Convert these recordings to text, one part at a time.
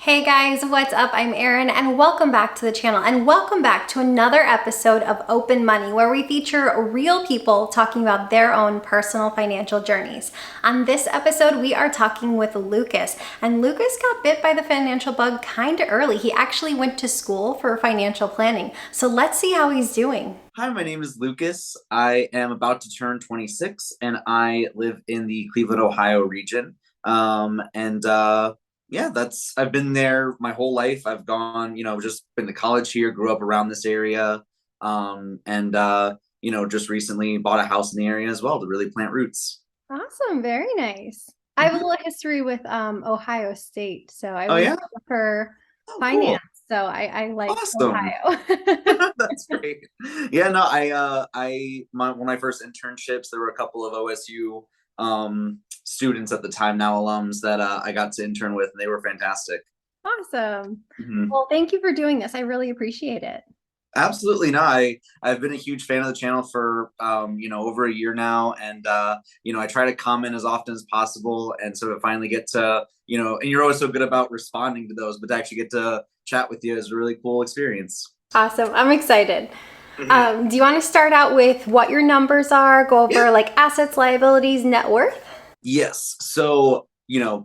Hey guys, what's up? I'm Erin and welcome back to the channel and welcome back to another episode of Open Money where we feature real people talking about their own personal financial journeys. On this episode, we are talking with Lucas, and Lucas got bit by the financial bug kind of early. He actually went to school for financial planning. So let's see how he's doing. Hi, my name is Lucas. I am about to turn 26 and I live in the Cleveland, Ohio region. Yeah, I've been there my whole life. I've gone, just been to college here, grew up around this area. Just recently bought a house in the area as well to really plant roots. Awesome, very nice. I have a Mhm. little history with Ohio State, so I Oh was yeah? there for Oh, finance, cool. so I like Awesome. Ohio. That's great. Yeah, no, when I first internships, there were a couple of OSU students at the time, now alums, that I got to intern with, and they were fantastic. Awesome. Mhm. Well, thank you for doing this. I really appreciate it. Absolutely. No, I've been a huge fan of the channel for over a year now, and I try to comment as often as possible, and so to finally get to and you're always so good about responding to those, but to actually get to chat with you is a really cool experience. Awesome. I'm excited. Mhm. Do you want to start out with what your numbers are, go Yeah. over like assets, liabilities, net worth? Yes. So,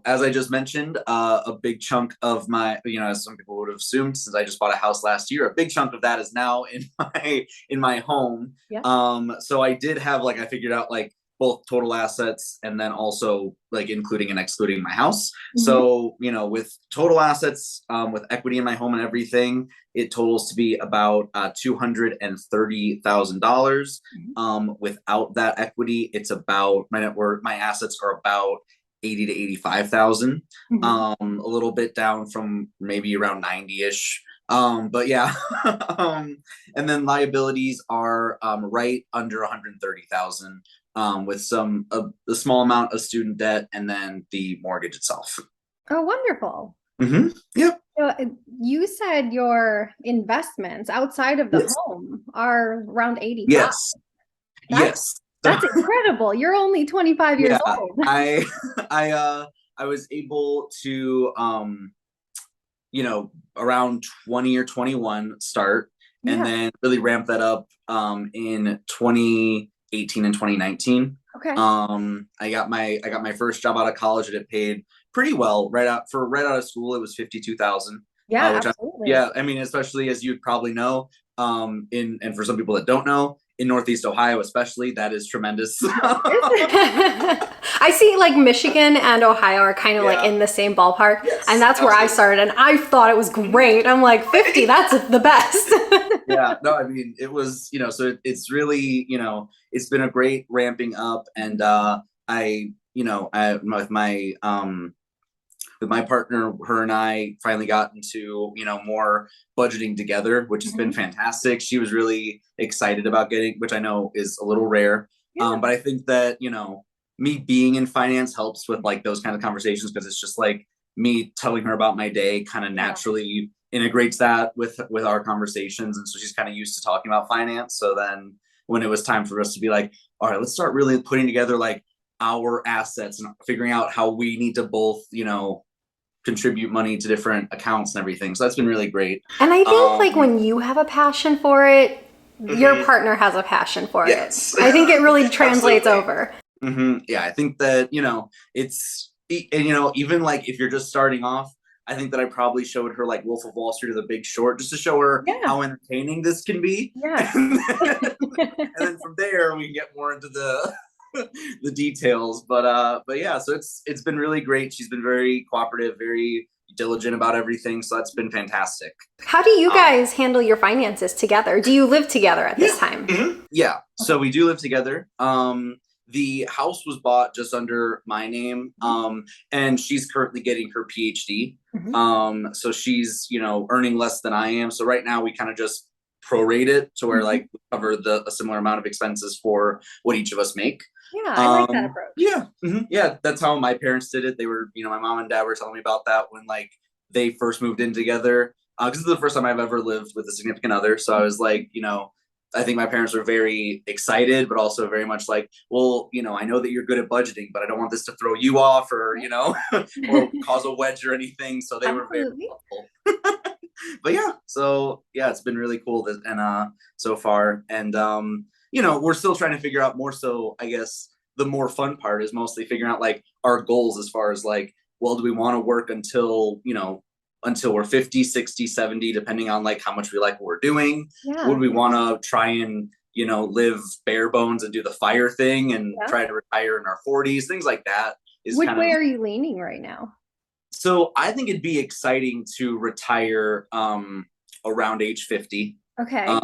as I just mentioned, a big chunk of my, as some people would have assumed, since I just bought a house last year, a big chunk of that is now in my home. Yeah. So I did have I figured out both total assets and then also including and excluding my house. Hmm. So, with total assets, with equity in my home and everything, it totals to be about $230,000. Without that equity, it's about my net worth. My assets are about 80 to 85,000. Hmm. A little bit down from maybe around 90-ish. But yeah. And then liabilities are right under 130,000, with a small amount of student debt and then the mortgage itself. Oh, wonderful. Yep. So you said your investments outside of the Yes. home are around 85. Yes. That's Yes. So that's incredible. You're only 25 years yeah, old. I I was able to around 20 or 21 start, and Yeah. then really ramp that up in 2018 and 2019. Okay. I got my first job out of college, and it paid pretty well right out of school. It was 52,000, Yeah, which absolutely. I mean, especially as you'd probably know, in and for some people that don't know, in Northeast Ohio, especially, that is tremendous. I see like Michigan and Ohio are kind of like Yeah. in the same ballpark, and Yes, that's where I absolutely. started, and I thought it was great. I'm like 50, that's the best. Yeah, no, I mean, it was, so it's really, it's been a great ramping up. And with my partner, her and I finally got into, more budgeting together, which has been Mhm. fantastic. She was really excited about getting, which I know is a little rare. Yeah. But I think that, me being in finance helps with those kind of conversations, because it's just me telling her about my day kind of Yeah. naturally integrates that with our conversations. And so she's kind of used to talking about finance. So then when it was time for us to be like, all right, let's start really putting together our assets and figuring out how we need to both, contribute money to different accounts and everything. So that's been really great. And I think like Um, when you have a passion for it, your mhm, partner has a passion for it. yes, I think it really translates absolutely. over. Yeah, I think that and even if you're just starting off, I think that I probably showed her Wolf of Wall Street or The Big Short, just to show her Yeah. how entertaining this can be. Yeah. And then from there we get more into the the details. But yeah, so it's been really great. She's been very cooperative, very diligent about everything, so that's been fantastic. How do you um guys handle your finances together? Do you live together at this yeah. time? Yeah, Okay. so we do live together. The house was bought just under my name, and she's currently getting her PhD. Mhm. So she's earning less than I am. So right now we kind of just prorate it to where Mhm. we cover a similar amount of expenses for what each of us make. Yeah, I like that approach. Yeah, yeah, that's how my parents did it. They were, my mom and dad were telling me about that when they first moved in together. Because this is the first time I've ever lived with a significant other. So I was like, I think my parents were very excited, but also very much like, well, I know that you're good at budgeting, but I don't want this to throw you off or, or cause a wedge or anything. So they were very Absolutely. helpful. But yeah, so yeah, it's been really cool so far. And we're still trying to figure out more. So I guess the more fun part is mostly figuring out like our goals as far as like, well, do we want to work until we're 50, 60, 70, depending on like how much we like what we're doing. Yeah. Would we want to try and, live bare bones and do the FIRE thing and try to retire in our 40s, things like that. Which way are you leaning right now? So I think it'd be exciting to retire around age 50. Okay.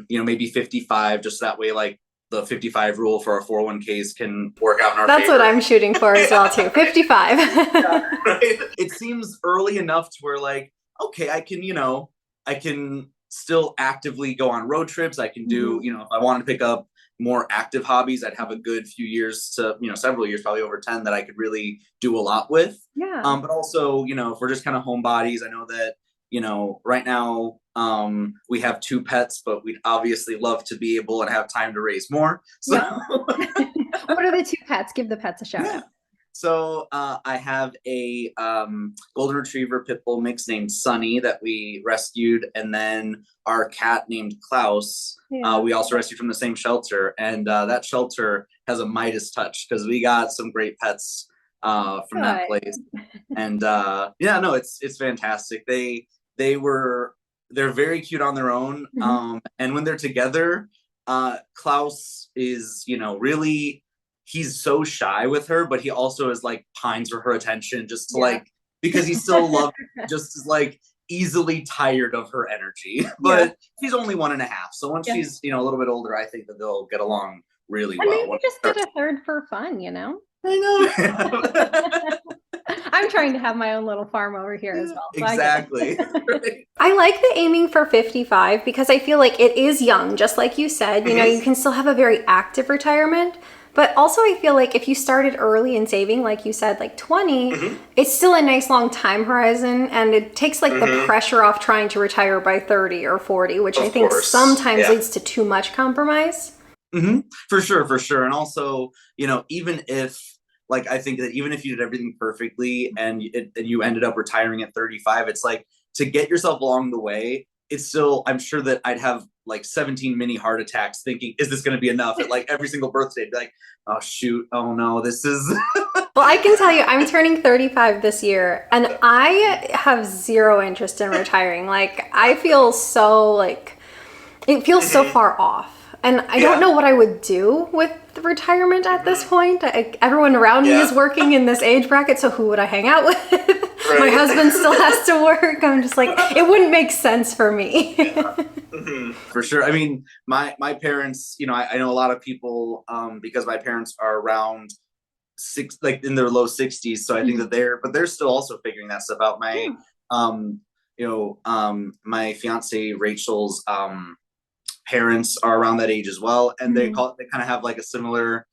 Maybe 55, just that way like the 55 rule for our 401ks can work out in our That's favor. what I'm shooting for as well too. 55. Yeah, right? It seems early enough to where like, okay, I can still actively go on road trips. I can do, if I wanted to pick up more active hobbies, I'd have a good few years to, several years, probably over 10 that I could really do a lot with. Yeah. But also, if we're just kind of homebodies, I know that, right now, we have 2 pets, but we'd obviously love to be able and have time to raise more. So yeah. What are the 2 pets? Give the pets a shout out. So I have a golden retriever pit bull mix named Sunny that we rescued, and then our cat named Klaus. We also rescued from the same shelter, and that shelter has a Midas touch because we got some great pets from that place. And it's fantastic. They're very cute on their own, and when they're together, Klaus is really. He's so shy with her, but he also is like pines for her attention just to like, because he still loves, just is like easily tired of her energy. But he's only 1.5. So once she's, a little bit older, I think that they'll get along really well. Maybe just get a third for fun, I know. I'm trying to have my own little farm over here as well. So exactly. I like the aiming for 55 because I feel like it is young, just like you said, you can still have a very active retirement. But also I feel like if you started early in saving, like you said, like 20, it's still a nice long time horizon, and it takes like the pressure off trying to retire by 30 or 40, which I think sometimes leads to too much compromise. For sure. And also, even if, like, I think that even if you did everything perfectly and you ended up retiring at 35, it's like to get yourself along the way, it's still, I'm sure that I'd have like 17 mini heart attacks thinking, is this going to be enough at like every single birthday? Be like, oh shoot, oh no, this is. Well, I can tell you, I'm turning 35 this year, and I have zero interest in retiring. Like, I feel so like, it feels so far off. And I don't know what I would do with retirement at this point. Everyone around me is working in this age bracket, so who would I hang out with? Right. My husband still has to work. I'm just like, it wouldn't make sense for me. For sure. I mean, my parents, I know a lot of people, because my parents are around like in their low 60s. So I think that they're still also figuring that stuff out. My fiance Rachel's parents are around that age as well, and they kind of have like a similar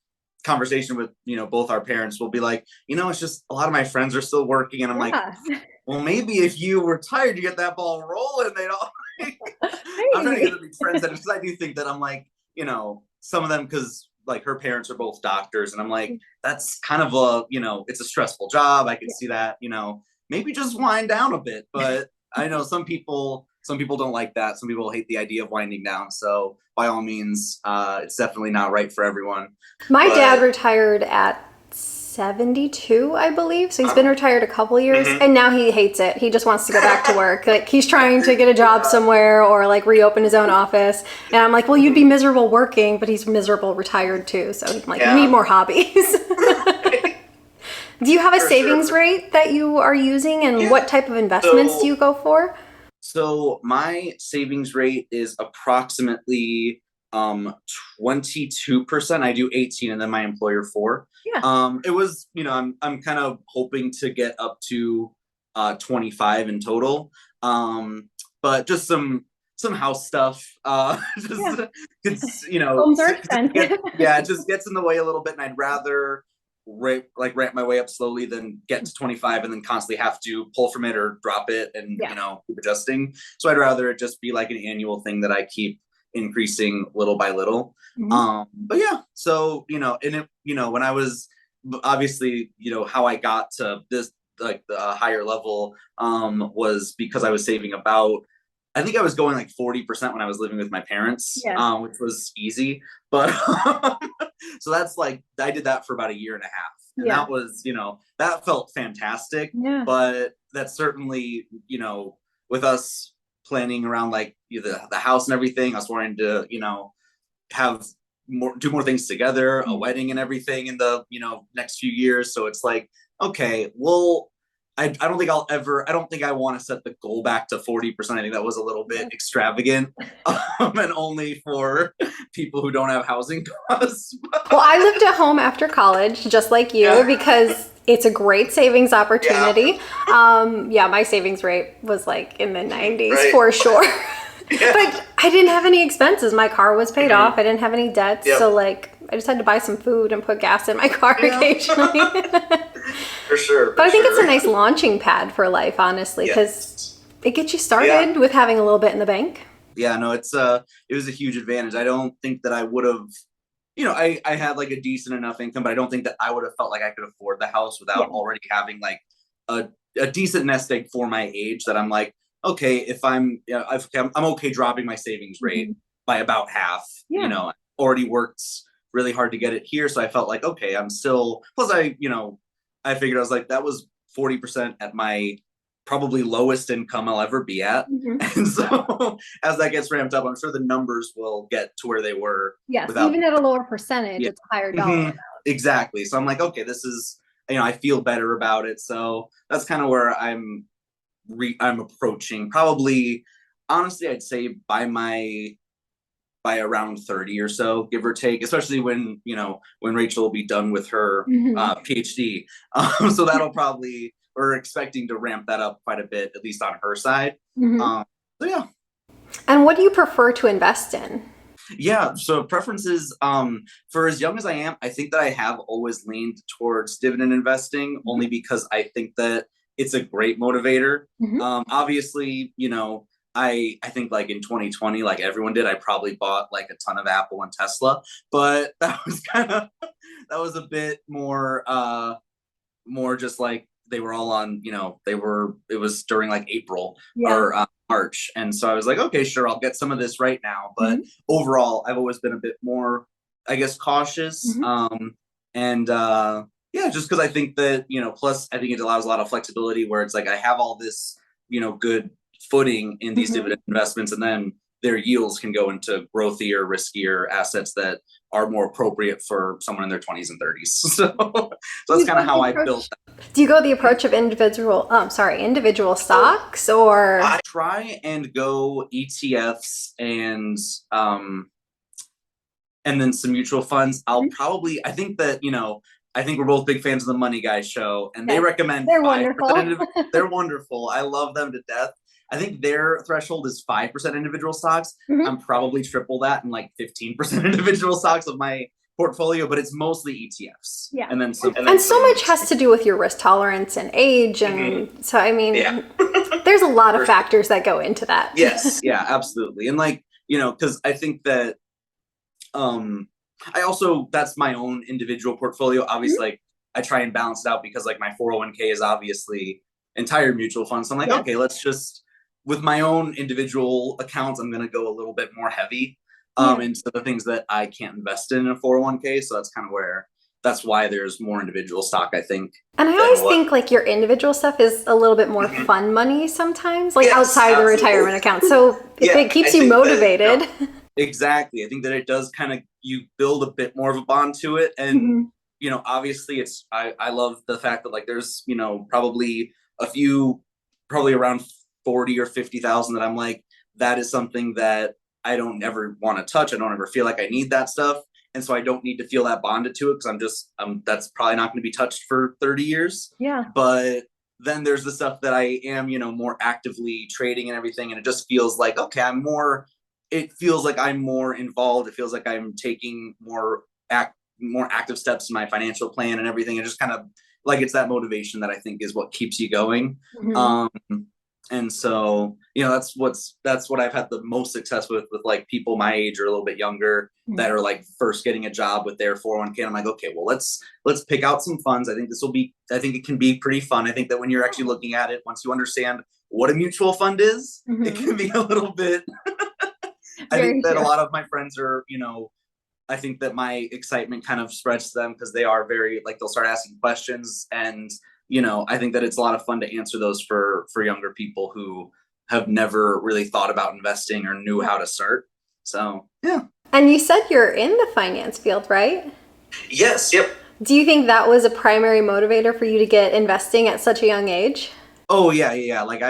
conversation with both our parents. Will be like, it's just a lot of my friends are still working, and I'm like, well, maybe if you were tired, you get that ball rolling. They don't. I'm trying to get them to be friends because I do think that I'm like, some of them, because like her parents are both doctors, and I'm like, that's kind of a it's a stressful job. I can see that, maybe just wind down a bit. But I know some people don't like that. Some people hate the idea of winding down. So by all means, it's definitely not right for everyone. My dad retired at 72, I believe. So he's been retired a couple years, and now he hates it. He just wants to go back to work. Like, he's trying to get a job somewhere or like reopen his own office. And I'm like, well, you'd be miserable working, but he's miserable retired too. So I'm like, you need more hobbies. Do you have a savings rate that you are using, and what type of investments do you go for? So my savings rate is approximately 22%. I do 18, and then my employer 4. It was, I'm kind of hoping to get up to 25 in total. But just some house stuff. Homes are expensive. It just gets in the way a little bit, and I'd rather ramp my way up slowly than get to 25 and then constantly have to pull from it or drop it and keep adjusting. So I'd rather it just be like an annual thing that I keep increasing little by little. But yeah, so, and it, when I was obviously, how I got to this, like the higher level, was because I was saving about, I think I was going like 40% when I was living with my parents, which was easy. But so that's like, I did that for about a year and a half. And that was, that felt fantastic. But that's certainly, with us planning around like the house and everything, I was wanting to, have do more things together, a wedding and everything in the, next few years. So it's like, okay, well, I don't think I don't think I want to set the goal back to 40%. I think that was a little bit extravagant, and only for people who don't have housing costs. Well, I lived at home after college, just like you, because it's a great savings opportunity. My savings rate was like in the 90s for sure. But I didn't have any expenses. My car was paid off. I didn't have any debts. So like, I just had to buy some food and put gas in my car occasionally. For sure. But I think it's a nice launching pad for life, honestly, because it gets you started with having a little bit in the bank. Yeah, no, it was a huge advantage. I don't think that I would have, I had like a decent enough income, but I don't think that I would have felt like I could afford the house without already having like a decent nest egg for my age, that I'm like, okay, if I'm okay dropping my savings rate by about half. I already worked really hard to get it here, so I felt like, okay, I'm still. Plus, I figured, I was like, that was 40% at my probably lowest income I'll ever be at, and so as that gets ramped up, I'm sure the numbers will get to where they were. Yes, even at a lower percentage, it's a higher dollar amount. Exactly. So I'm like, okay, this is, I feel better about it. So that's kind of where I'm approaching, probably, honestly, I'd say by around 30 or so, give or take, especially when Rachel will be done with her PhD. So that'll probably, we're expecting to ramp that up quite a bit, at least on her side. So yeah. And what do you prefer to invest in? Yeah, so preferences, for as young as I am, I think that I have always leaned towards dividend investing, only because I think that it's a great motivator. Obviously, I think like in 2020, like everyone did, I probably bought like a ton of Apple and Tesla, but that was a bit more just like they were all on, it was during like April or March. And so I was like, okay, sure, I'll get some of this right now. But overall, I've always been a bit more, I guess, cautious. Just because I think that, plus I think it allows a lot of flexibility where it's like I have all this, good footing in these dividend investments, and then their yields can go into growthier, riskier assets that are more appropriate for someone in their 20s and 30s. So that's kind of how I built that. Do you go the approach of individual stocks, or? I try and go ETFs and then some mutual funds. I think that, I think we're both big fans of the Money Guy show, and they recommend they're wonderful. They're wonderful. I love them to death. I think their threshold is 5% individual stocks. I'm probably triple that in like 15% individual stocks of my portfolio, but it's mostly ETFs. And then so much has to do with your risk tolerance and age, and so I mean, there's a lot of factors that go into that. Yes, yeah, absolutely, and like because I think that I also, that's my own individual portfolio. Obviously, like I try and balance it out because like my 401k is obviously entire mutual fund. So I'm like, okay, let's just, with my own individual accounts, I'm going to go a little bit more heavy into the things that I can't invest in a 401k. So that's why there's more individual stock, I think. And I always think like your individual stuff is a little bit more fun money sometimes, like outside the retirement account. So if it keeps you motivated. Exactly. I think that it does kind of, you build a bit more of a bond to it. And, obviously I love the fact that like there's, probably around 40 or 50,000 that I'm like, that is something that I don't ever want to touch. I don't ever feel like I need that stuff. And so I don't need to feel that bonded to it because that's probably not going to be touched for 30 years. Yeah. But then there's the stuff that I am, more actively trading and everything. And it just feels like, okay, it feels like I'm more involved. It feels like I'm taking more active steps in my financial plan and everything. And just kind of like, it's that motivation that I think is what keeps you going. And so, that's what I've had the most success with like people my age or a little bit younger that are like first getting a job with their 401k. I'm like, okay, well, let's pick out some funds. I think it can be pretty fun. I think that when you're actually looking at it, once you understand what a mutual fund is, it can be a little bit, I think that a lot of my friends are, I think that my excitement kind of spreads to them because they are very like, they'll start asking questions, and I think that it's a lot of fun to answer those for younger people who have never really thought about investing or knew how to start. So yeah. And you said you're in the finance field, right? Yes. Yep. Do you think that was a primary motivator for you to get investing at such a young age? Oh yeah. Like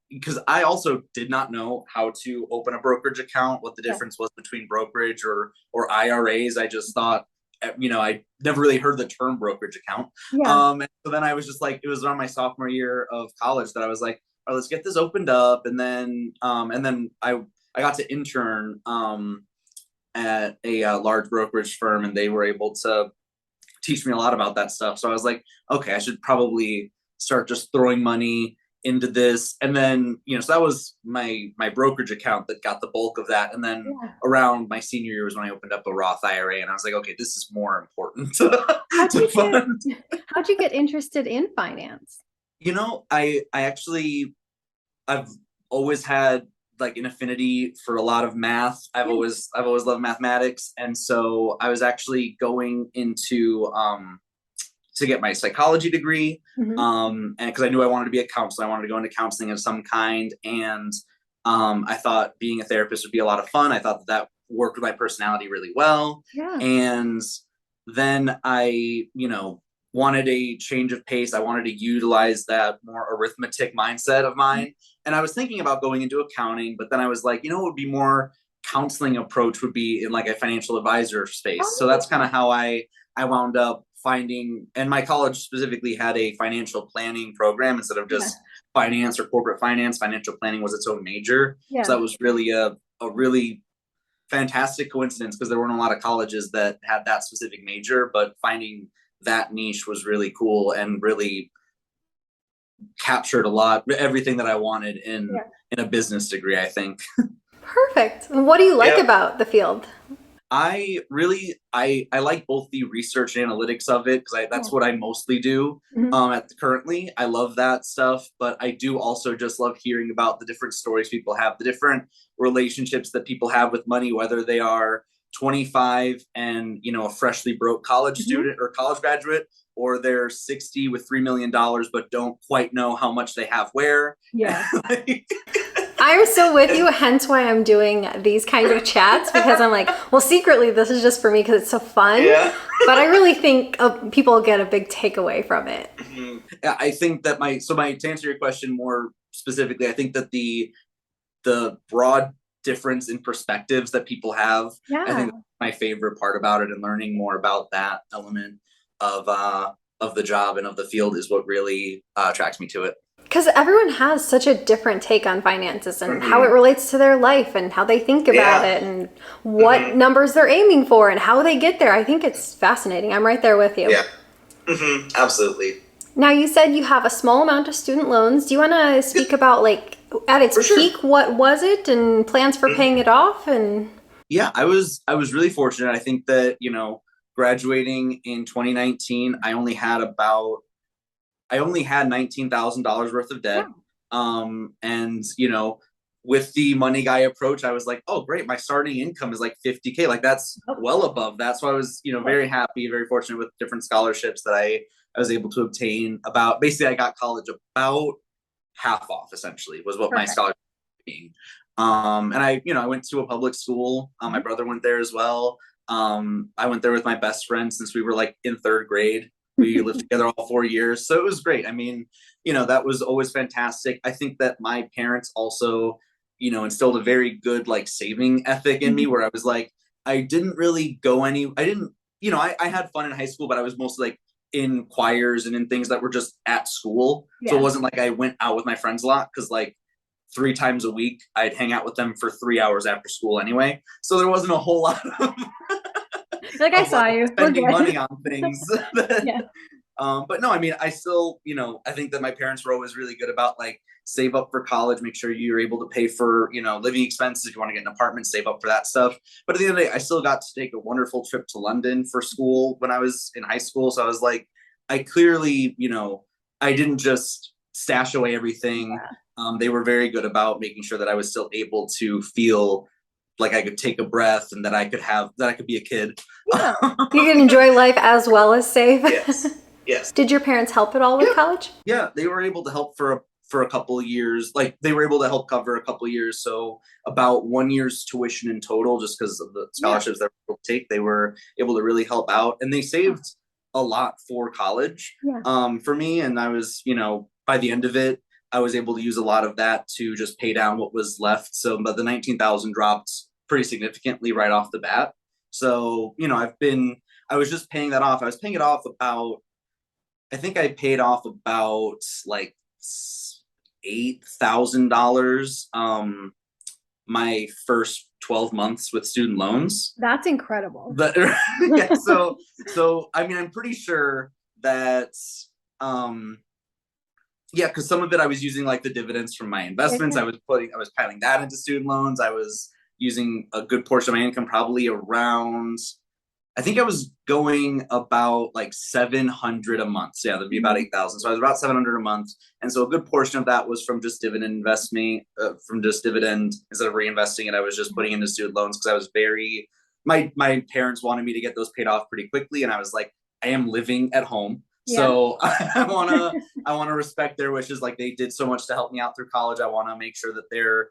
because I also did not know how to open a brokerage account, what the difference was between brokerage or IRAs. I just thought, I never really heard the term brokerage account. And so then I was just like, it was around my sophomore year of college that I was like, all right, let's get this opened up. And then I got to intern at a large brokerage firm, and they were able to teach me a lot about that stuff. So I was like, okay, I should probably start just throwing money into this. And then, so that was my brokerage account that got the bulk of that. And then around my senior year was when I opened up a Roth IRA, and I was like, okay, this is more important How'd you get interested in finance? I've always had like an affinity for a lot of math. I've always loved mathematics. And so I was actually going into, to get my psychology degree. And because I knew I wanted to be a counselor, I wanted to go into counseling of some kind. And I thought being a therapist would be a lot of fun. I thought that worked with my personality really well. And then I, wanted a change of pace. I wanted to utilize that more arithmetic mindset of mine. And I was thinking about going into accounting, but then I was like, what would be more counseling approach would be in like a financial advisor space. So that's kind of how I wound up finding, and my college specifically had a financial planning program instead of just finance or corporate finance. Financial planning was its own major. So that was really a really fantastic coincidence, because there weren't a lot of colleges that had that specific major, but finding that niche was really cool and really captured everything that I wanted in a business degree, I think. Perfect. What do you like about the field? I like both the research and analytics of it, because that's what I mostly do currently. I love that stuff, but I do also just love hearing about the different stories people have, the different relationships that people have with money, whether they are 25 and a freshly broke college student or college graduate, or they're 60 with $3 million but don't quite know how much they have where. I'm so with you, hence why I'm doing these kind of chats, because I'm like, well, secretly this is just for me because it's so fun. But I really think people get a big takeaway from it. I think that to answer your question more specifically, I think that the broad difference in perspectives that people have, I think that's my favorite part about it, and learning more about that element of the job and of the field is what really attracts me to it. Because everyone has such a different take on finances and how it relates to their life and how they think about it and what numbers they're aiming for and how they get there. I think it's fascinating. I'm right there with you. Absolutely. Now, you said you have a small amount of student loans. Do you want to speak about, like, at its peak, what was it, and plans for paying it off? And I was really fortunate. I think that, graduating in 2019, I only had $19,000 worth of debt. And, with the money guy approach, I was like, oh, great. My starting income is like $50K. Like that's well above that. So I was, very happy, very fortunate with different scholarships that I was able to obtain. Basically I got college about half off, essentially, was what my scholarship was being. And I went to a public school. My brother went there as well. I went there with my best friend since we were like in third grade. We lived together all 4 years. So it was great. I mean, that was always fantastic. I think that my parents also, instilled a very good like saving ethic in me, where I was like, I didn't really I had fun in high school, but I was mostly like in choirs and in things that were just at school. So it wasn't like I went out with my friends a lot, because like 3 times a week I'd hang out with them for 3 hours after school anyway. So there wasn't a whole lot of I saw you spending money on things. But no, I mean, I still, I think that my parents were always really good about like save up for college, make sure you're able to pay for, living expenses. If you want to get an apartment, save up for that stuff. But at the end of the day, I still got to take a wonderful trip to London for school when I was in high school. So I was like, I clearly, I didn't just stash away everything. They were very good about making sure that I was still able to feel like I could take a breath and that I could be a kid. Yeah. You can enjoy life as well as save. Yes. Did your parents help at all with college? Yeah, they were able to help for a couple of years. Like they were able to help cover a couple of years. So about 1 year's tuition in total, just because of the scholarships that we take, they were able to really help out, and they saved a lot for college for me. And I was, by the end of it, I was able to use a lot of that to just pay down what was left. So, but the 19,000 dropped pretty significantly right off the bat. So, I was just paying that off. I was paying it off I think I paid off about like $8,000 my first 12 months with student loans. That's incredible. But so I mean, I'm pretty sure that because some of it I was using like the dividends from my investments. I was piling that into student loans. I was using a good portion of my income, probably around, I think I was going about like 700 a month. So that'd be about 8,000. So I was about 700 a month. And so a good portion of that was from just dividend investment, instead of reinvesting it, I was just putting into student loans because I was my parents wanted me to get those paid off pretty quickly. And I was like, I am living at home. So I want to respect their wishes. Like they did so much to help me out through college. I want to make sure that their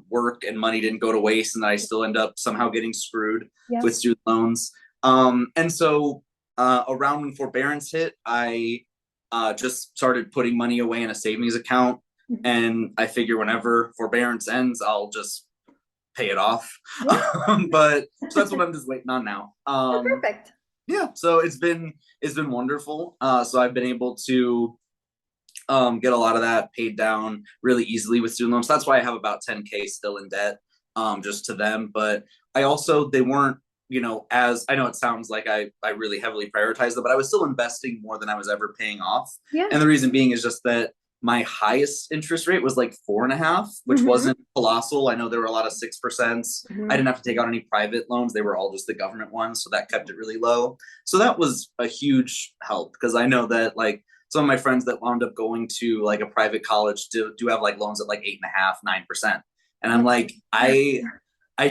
work and money didn't go to waste and that I still end up somehow getting screwed with student loans. And so around when forbearance hit, I just started putting money away in a savings account. And I figure whenever forbearance ends, I'll just pay it off. But so that's what I'm just waiting on now. Perfect. Yeah, so it's been wonderful. So I've been able to get a lot of that paid down really easily with student loans. That's why I have about 10K still in debt, just to them. But they weren't, as I know it sounds like I really heavily prioritized them, but I was still investing more than I was ever paying off. And the reason being is just that my highest interest rate was like 4.5, which wasn't colossal. I know there were a lot of 6%. I didn't have to take out any private loans. They were all just the government ones. So that kept it really low. So that was a huge help because I know that like some of my friends that wound up going to like a private college do have like loans at like 8.5%, 9%. And I'm like, I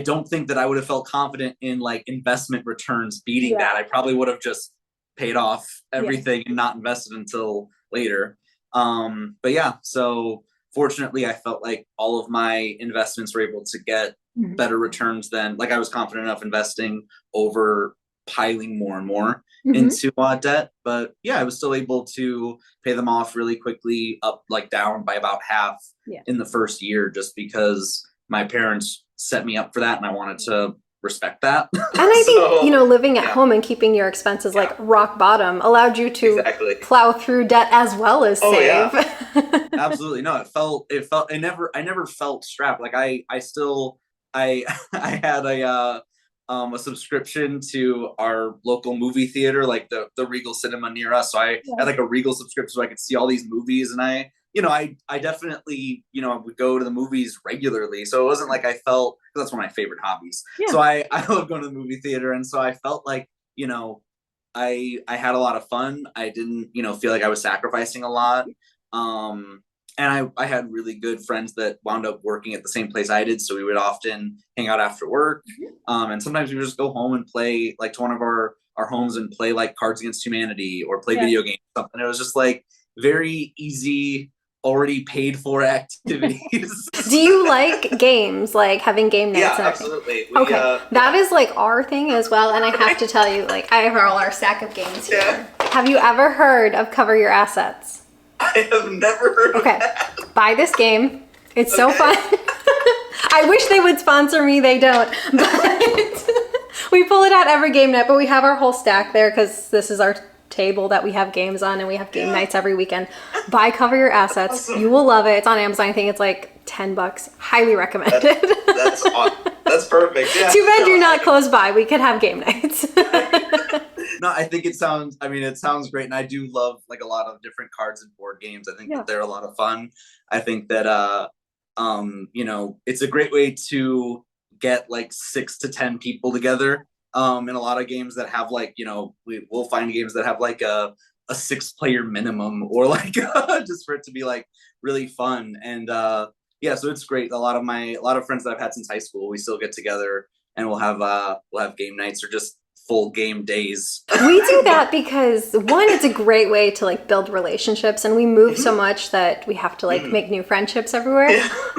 don't think that I would have felt confident in like investment returns beating that. I probably would have just paid off everything and not invested until later. But yeah, so fortunately I felt like all of my investments were able to get better returns than like I was confident enough investing over piling more and more into debt. But yeah, I was still able to pay them off really quickly, down by about half in the first year, just because my parents set me up for that and I wanted to respect that. And I think, living at home and keeping your expenses like rock bottom allowed you to plow through debt as well as save. Absolutely. No, I never felt strapped. Like I had a subscription to our local movie theater, like the Regal Cinema near us. So I had like a Regal subscription so I could see all these movies, and I definitely, would go to the movies regularly. So it wasn't like I felt, because that's one of my favorite hobbies. So I love going to the movie theater. And so I felt like, I had a lot of fun. I didn't, feel like I was sacrificing a lot. And I had really good friends that wound up working at the same place I did. So we would often hang out after work. And sometimes we would just go home and play like to one of our homes and play like Cards Against Humanity or play video games or something. It was just like very easy, already paid for activities. Do you like games, like having game nights? Yeah, absolutely. That is like our thing as well. And I have to tell you, like I have all our stack of games here. Have you ever heard of Cover Your Assets? I have never heard of that. Buy this game. It's so fun. I wish they would sponsor me. They don't. But we pull it out every game night, but we have our whole stack there because this is our table that we have games on, and we have game nights every weekend. Buy Cover Your Assets. You will love it. It's on Amazon. I think it's like $10. Highly recommended. That's awesome. That's perfect. Yeah. Too bad you're not close by. We could have game nights. No, I think it sounds, I mean, it sounds great. And I do love like a lot of different cards and board games. I think Yeah. that they're a lot of fun. I think that, you know, it's a great way to get like 6 to 10 people together. In a lot of games that have like, you know, we'll find games that have like a 6 player minimum or like just for it to be like really fun. And yeah, so it's great. A lot of friends that I've had since high school, we still get together and we'll have game nights or just full game days. We do that because one, it's a great way to like build relationships, and we move so much that we have to like make new friendships everywhere.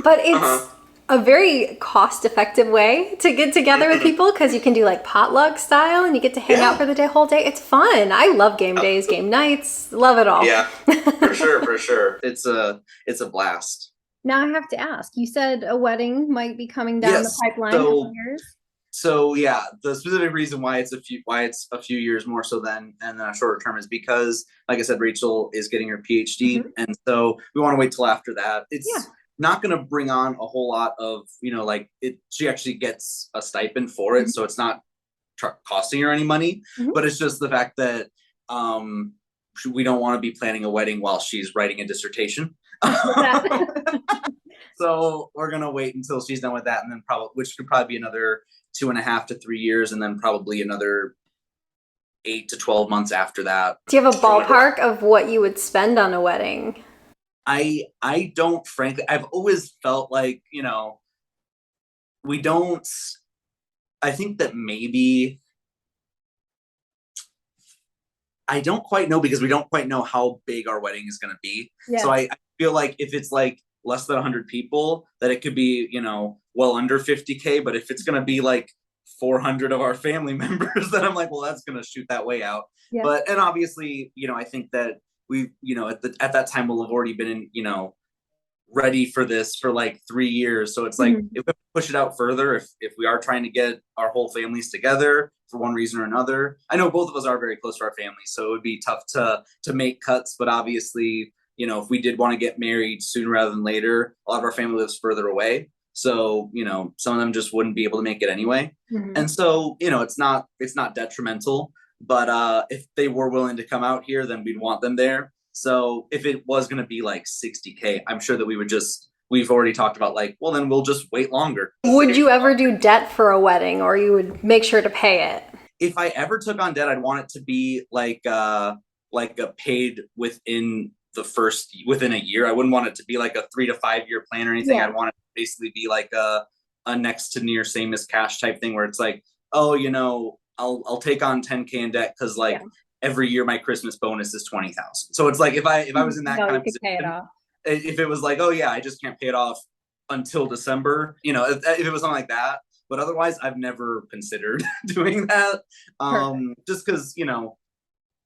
But it's a very cost-effective way to get together with people because you can do like potluck style and you get to hang out for the whole day. It's fun. I love game days, game nights, love it all. Yeah, for sure, for sure. It's a blast. Now I have to ask, you said a wedding might be coming down the pipeline in a couple years. So yeah, the specific reason why it's a few years more so than and then a shorter term is because, like I said, Rachel is getting her PhD, and so we want to wait till after that. It's not going to bring on a whole lot of, you know, like it. She actually gets a stipend for it, so it's not costing her any money. But it's just the fact that we don't want to be planning a wedding while she's writing a dissertation. So we're gonna wait until she's done with that, and then which could probably be another 2.5 to 3 years, and then probably another 8 to 12 months after that. Do you have a ballpark of what you would spend on a wedding? I don't, frankly. I've always felt like, you know, we don't. I think that maybe I don't quite know because we don't quite know how big our wedding is going to be. Yeah. So I feel like if it's like less than 100 people, that it could be, you know, well under 50K. But if it's going to be like 400 of our family members, then I'm like, well, that's going to shoot that way out. Yeah. But, and obviously, you know, I think that we, you know, at that time we'll have already been in, you know, ready for this for like 3 years. So it's like, if we push it out further, if we are trying to get our whole families together for one reason or another, I know both of us are very close to our families, so it would be tough to make cuts. But obviously, you know, if we did want to get married sooner rather than later, a lot of our family lives further away. So, you know, some of them just wouldn't be able to make it anyway. And so, you know, it's not detrimental, but if they were willing to come out here, then we'd want them there. So if it was going to be like 60K, I'm sure that we've already talked about like, well, then we'll just wait longer. Would you ever do debt for a wedding, or you would make sure to pay it? If I ever took on debt, I'd want it to be like a paid within a year. I wouldn't want it to be like a 3 to 5 year plan or anything. I'd want it to basically be like a next to near same as cash type thing where it's like, oh, you know, I'll take on 10K in debt because like every year my Christmas bonus is 20,000. So it's like if I was in that kind of position, if it was like, oh yeah, I just can't pay it off until December, you know, if it was something like that. But otherwise, I've never considered doing that. Just because, you know,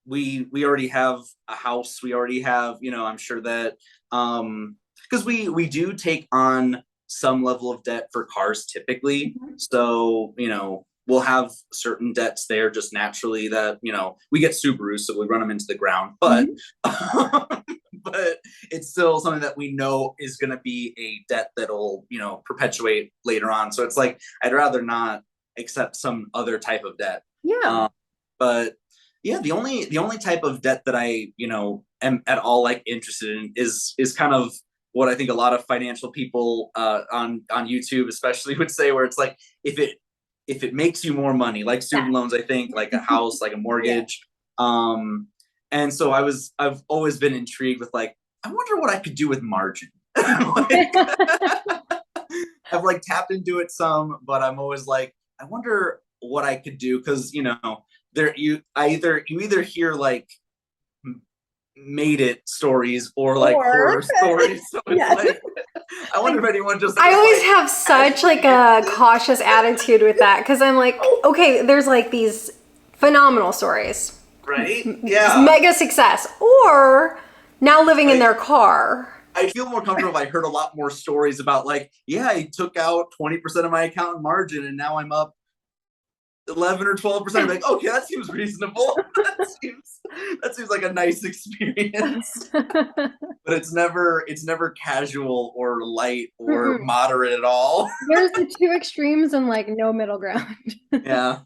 we already have a house, we already have, you know, I'm sure that because we do take on some level of debt for cars typically. So, you know, we'll have certain debts there just naturally that, you know, we get Subarus, so we run them into the ground, but but it's still something that we know is going to be a debt that'll, you know, perpetuate later on. So it's like, I'd rather not accept some other type of debt. But yeah, the only type of debt that I, you know, am at all like interested in is kind of what I think a lot of financial people on YouTube especially would say, where it's like, if it makes you more money, like student loans, I think, like a house, like a mortgage. And so I've always been intrigued with like, I wonder what I could do with margin. Like, I've like tapped into it some, but I'm always like, I wonder what I could do. Cause you know, you either hear like made it stories or like horror stories. So it's like, I wonder if anyone just I always have such like a cautious attitude with that, because I'm like, okay, there's like these phenomenal stories, right? Yeah, mega success, or now living in their car. I feel more comfortable if I heard a lot more stories about like, yeah, I took out 20% of my account in margin and now I'm up 11 or 12%. Like, okay, that seems reasonable. that seems like a nice experience. But it's never casual or light or moderate at all. There's the two extremes and like no middle ground. Yeah.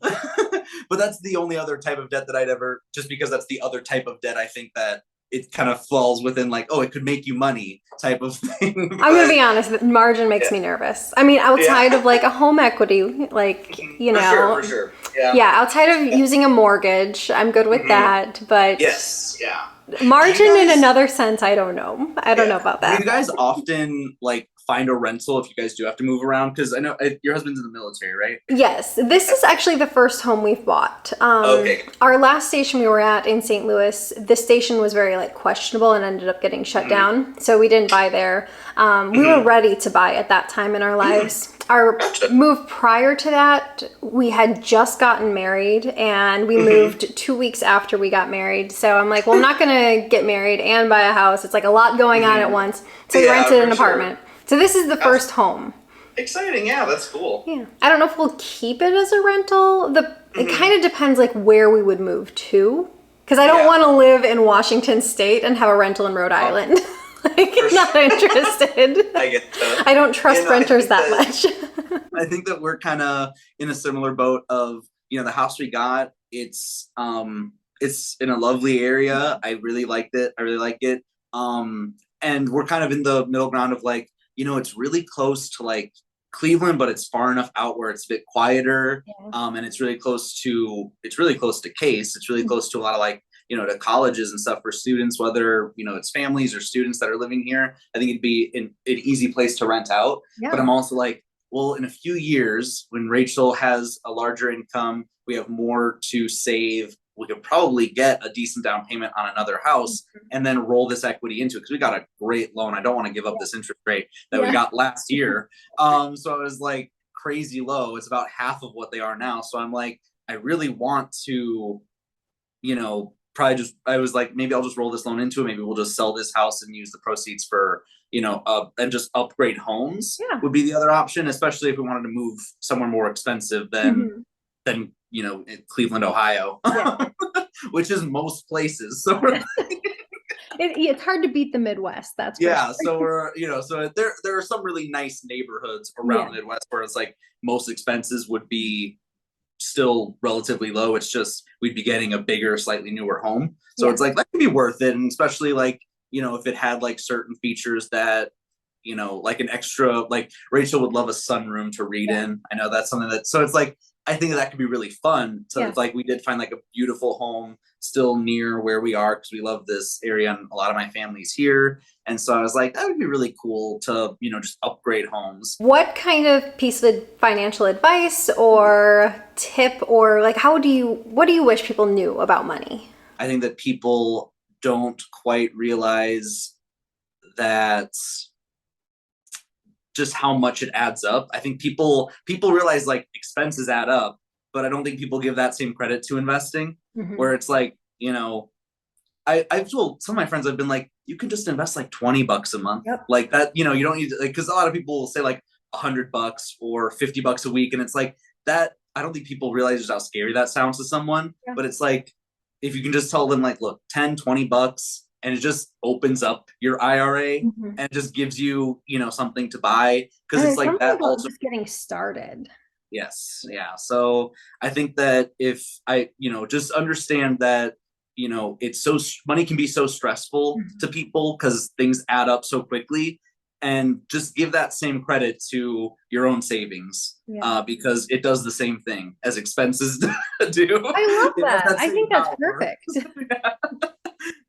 but that's the only other type of debt that I'd ever, just because that's the other type of debt I think that it kind of falls within, like, oh, it could make you money type of thing. I'm gonna be honest, margin makes me nervous. I mean, outside of like a home equity, like, For sure. yeah, outside of using a mortgage, I'm good with that. But Yes. Yeah. margin in another sense, I don't know. I don't know about that. Do you guys often like find a rental if you guys do have to move around? Because I know your husband's in the military, right? Yes, this is actually the first home we've bought. Okay. Our last station we were at in St. Louis, this station was very like questionable and ended up getting shut down. So we didn't buy there. We were ready to buy at that time in our lives. Our move prior to that, we had just gotten married, and we moved 2 weeks after we got married. So I'm like, well, I'm not going to get married and buy a house. It's like a lot going on at once. So we rented an apartment. So this is the first home. Exciting. Yeah, that's cool. Yeah. I don't know if we'll keep it as a rental. It kind of depends like where we would move to. Because I don't want to live in Washington State and have a rental in Rhode Island. Like, not interested. I get that. I don't trust renters that much. I think that we're kind of in a similar boat of, the house we got, it's in a lovely area. I really liked it. I really like it. And we're kind of in the middle ground of like, it's really close to like Cleveland, but it's far enough out where it's a bit quieter. And it's really close to Case. It's really close to a lot of like, to colleges and stuff for students, whether, it's families or students that are living here. I think it'd be an easy place to rent out. Yeah. But I'm also like, well, in a few years, when Rachel has a larger income, we have more to save. We could probably get a decent down payment on another house and then roll this equity into it, because we got a great loan. I don't want to give up this interest rate that we got last year. So it was like crazy low. It's about half of what they are now. So I'm like, I really want to, I was like, maybe I'll just roll this loan into it. Maybe we'll just sell this house and use the proceeds for, and just upgrade homes would be the other option, especially if we wanted to move somewhere more expensive than Cleveland, Ohio, which is most places. So it's hard to beat the Midwest. That's so we're, so there are some really nice neighborhoods around the Midwest where it's like most expenses would be still relatively low. It's just we'd be getting a bigger, slightly newer home. So it's like that could be worth it. And especially like, if it had like certain features that, like an extra, like Rachel would love a sunroom to read in. I know that's something so it's like, I think that could be really fun. So it's like we did find like a beautiful home still near where we are, because we love this area and a lot of my family's here. And so I was like, that would be really cool to, just upgrade homes. What kind of piece of financial advice or tip, or like what do you wish people knew about money? I think that people don't quite realize that just how much it adds up. I think people realize like expenses add up, but I don't think people give that same credit to investing, where it's like, I've told some of my friends, I've been like, you can just invest like $20 a month. Like that, you don't need to, like, cause a lot of people will say like $100 or $50 a week. And it's like that, I don't think people realize just how scary that sounds to someone, but it's like, if you can just tell them like, look, $10-$20, and it just opens up your IRA and just gives you, something to buy. Cause it's like that also just getting started. Yes. Yeah. So I think that if I, just understand that, it's money can be so stressful to people because things add up so quickly, and just give that same credit to your own savings because it does the same thing as expenses do. I love that. I think that's perfect.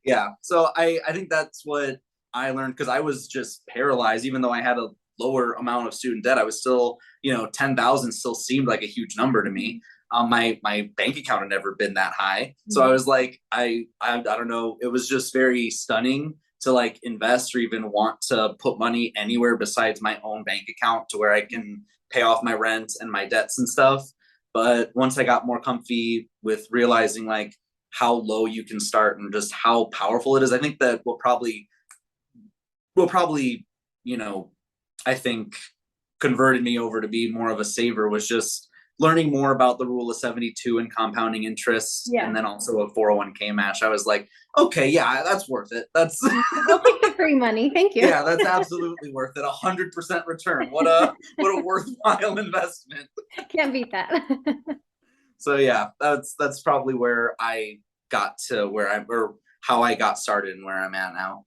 Yeah. So I think that's what I learned, because I was just paralyzed. Even though I had a lower amount of student debt, I was still, 10,000 still seemed like a huge number to me. My bank account had never been that high. So I was like, I don't know. It was just very stunning to like invest or even want to put money anywhere besides my own bank account, to where I can pay off my rent and my debts and stuff. But once I got more comfy with realizing like how low you can start and just how powerful it is, I think that will probably, I think converted me over to be more of a saver was just learning more about the rule of 72 and compounding interest, and then also a 401k match. I was like, okay, yeah, that's worth it. That's I'll take the free money. Thank you. Yeah, that's absolutely worth it. 100% return. What a worthwhile investment. Can't beat that. So yeah, that's probably where I got to or how I got started and where I'm at now.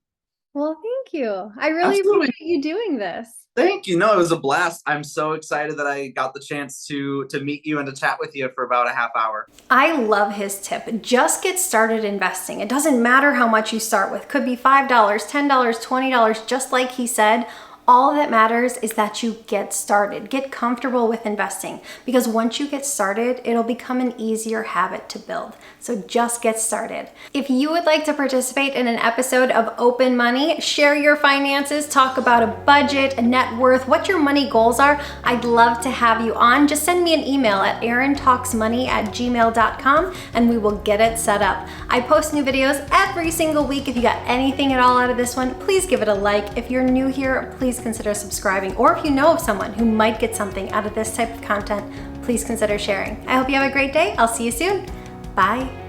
Well, thank you. I really Absolutely. appreciate you doing this. Thank you. No, it was a blast. I'm so excited that I got the chance to meet you and to chat with you for about a half hour. I love his tip. Just get started investing. It doesn't matter how much you start with. Could be $5, $10, $20, just like he said. All that matters is that you get started. Get comfortable with investing, because once you get started, it'll become an easier habit to build. So just get started. If you would like to participate in an episode of Open Money, share your finances, talk about a budget, a net worth, what your money goals are, I'd love to have you on. Just send me an email at erintalksmoney@gmail.com and we will get it set up. I post new videos every single week. If you got anything at all out of this one, please give it a like. If you're new here, please consider subscribing. Or if you know of someone who might get something out of this type of content, please consider sharing. I hope you have a great day. I'll see you soon. Bye.